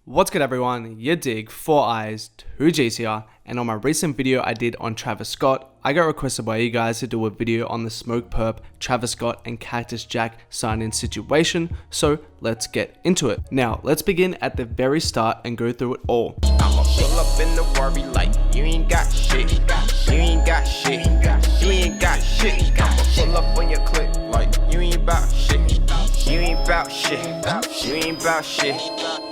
What's good everyone, yadiiiigg, 4 eyes, 2 G's here, and on my recent video I did on Travis Scott, I got requested by you guys to do a video on the Smokepurpp, Travis Scott and Cactus Jack sign-in situation, so let's get into it. Now, let's begin at the very start and go through it all. I'ma pull up in the worry like you ain't got shit, you ain't got shit, you ain't got shit. I'ma pull up on your clip like you ain't about shit, you ain't about shit, you ain't about shit.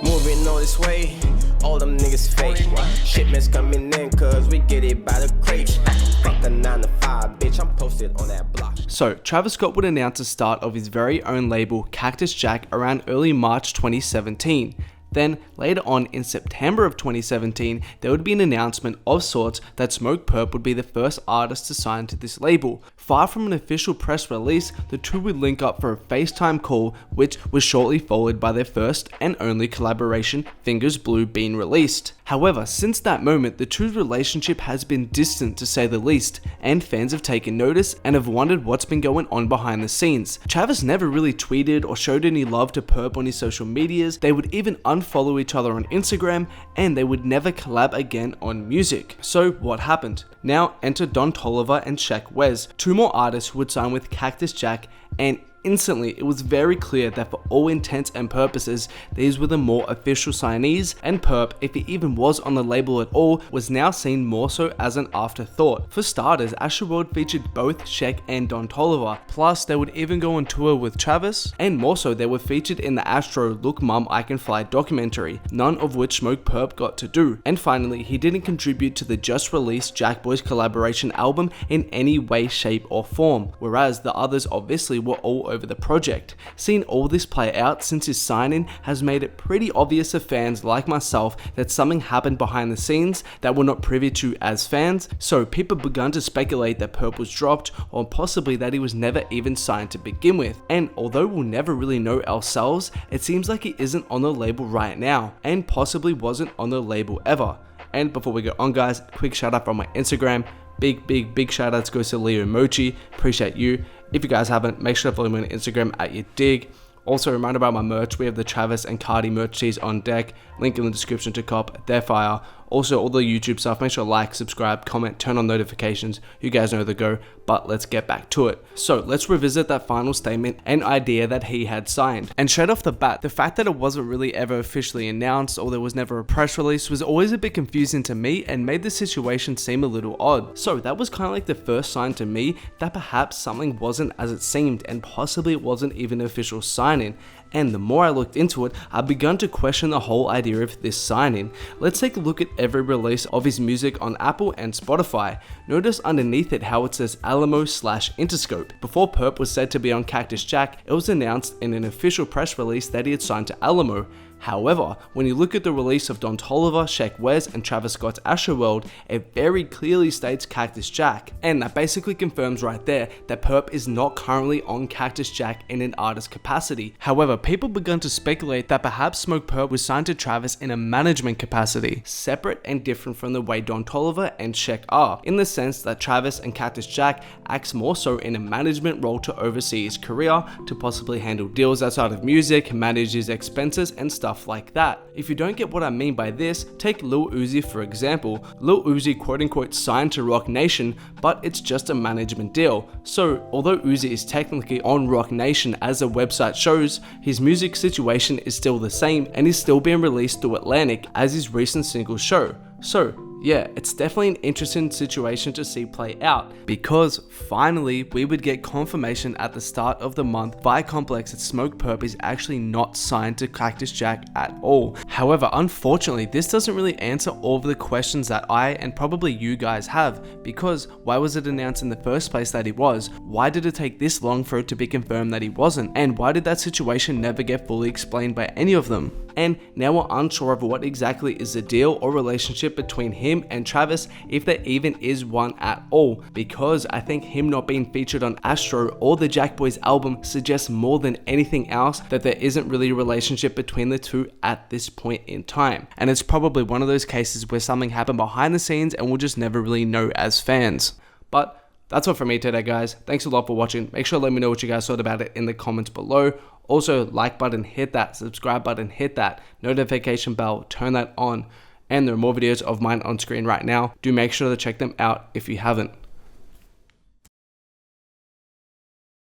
Moving on this way, all them niggas fake. Shipments coming in cause we get it by the crate. Fuck the 9 to 5, bitch, I'm posted on that block. So, Travis Scott would announce the start of his very own label, Cactus Jack, around early March 2017. Then, later on in September of 2017, there would be an announcement of sorts that Smokepurpp would be the first artist to sign to this label. Far from an official press release, the two would link up for a FaceTime call, which was shortly followed by their first and only collaboration, Fingers Blue, being released. However, since that moment, the two's relationship has been distant to say the least, and fans have taken notice and have wondered what's been going on behind the scenes. Travis never really tweeted or showed any love to Purpp on his social medias. They would even unfollow each other on Instagram, and they would never collab again on music. So what happened? Now enter Don Toliver and Sheck Wes, two more artists who would sign with Cactus Jack, and instantly, it was very clear that for all intents and purposes, these were the more official signees, and Purpp, if he even was on the label at all, was now seen more so as an afterthought. For starters, Astroworld featured both Sheck and Don Toliver, plus they would even go on tour with Travis, and more so they were featured in the Astro Look Mum I Can Fly documentary, none of which Smokepurpp got to do. And finally, he didn't contribute to the just released Jack Boys collaboration album in any way, shape or form, whereas the others obviously were all over the project. Seeing all this play out since his sign-in has made it pretty obvious to fans like myself that something happened behind the scenes that we're not privy to as fans, so people begun to speculate that Purpp was dropped, or possibly that he was never even signed to begin with. And although we'll never really know ourselves, it seems like he isn't on the label right now, and possibly wasn't on the label ever. And before we go on guys, quick shout out from my Instagram. Big shout outs goes to Leo Mochi, appreciate you. If you guys haven't, make sure to follow me on Instagram at yadiiiigg. Also, a reminder about my merch, we have the Travis and Cardi merch tees on deck, link in the description to cop, they're fire. Also, all the YouTube stuff, make sure to like, subscribe, comment, turn on notifications, you guys know the go, but let's get back to it. So, let's revisit that final statement and idea that he had signed. And straight off the bat, the fact that it wasn't really ever officially announced or there was never a press release was always a bit confusing to me and made the situation seem a little odd. So, that was kind of like the first sign to me that perhaps something wasn't as it seemed and possibly it wasn't even an official sign-in. And the more I looked into it, I begun to question the whole idea of this sign-in. Let's take a look at every release of his music on Apple and Spotify. Notice underneath it how it says Alamo/Interscope. Before Purpp was said to be on Cactus Jack, it was announced in an official press release that he had signed to Alamo. However, when you look at the release of Don Toliver, Sheck Wes and Travis Scott's Astroworld, it very clearly states Cactus Jack, and that basically confirms right there that Purpp is not currently on Cactus Jack in an artist capacity. However, people began to speculate that perhaps Smokepurpp was signed to Travis in a management capacity, separate and different from the way Don Toliver and Sheck are, in the sense that Travis and Cactus Jack acts more so in a management role to oversee his career, to possibly handle deals outside of music, manage his expenses and stuff like that. If you don't get what I mean by this, take Lil Uzi for example. Lil Uzi quote unquote signed to Roc Nation, but it's just a management deal. So although Uzi is technically on Roc Nation as the website shows, his music situation is still the same and is still being released through Atlantic as his recent single show. So yeah, it's definitely an interesting situation to see play out, because finally we would get confirmation at the start of the month by Complex that Smokepurpp is actually not signed to Cactus Jack at all. However, unfortunately, this doesn't really answer all of the questions that I and probably you guys have, because why was it announced in the first place that he was? Why did it take this long for it to be confirmed that he wasn't? And why did that situation never get fully explained by any of them? And now we're unsure of what exactly is the deal or relationship between him and Travis, if there even is one at all, because I think him not being featured on Astro or the Jack Boys album suggests more than anything else that there isn't really a relationship between the two at this point in time. And it's probably one of those cases where something happened behind the scenes and we'll just never really know as fans. But That's all from me today, guys. Thanks a lot for watching. Make sure to let me know what you guys thought about it in the comments below. Also, like button, hit that, subscribe button, hit that, notification bell, turn that on. And there are more videos of mine on screen right now. Do make sure to check them out if you haven't.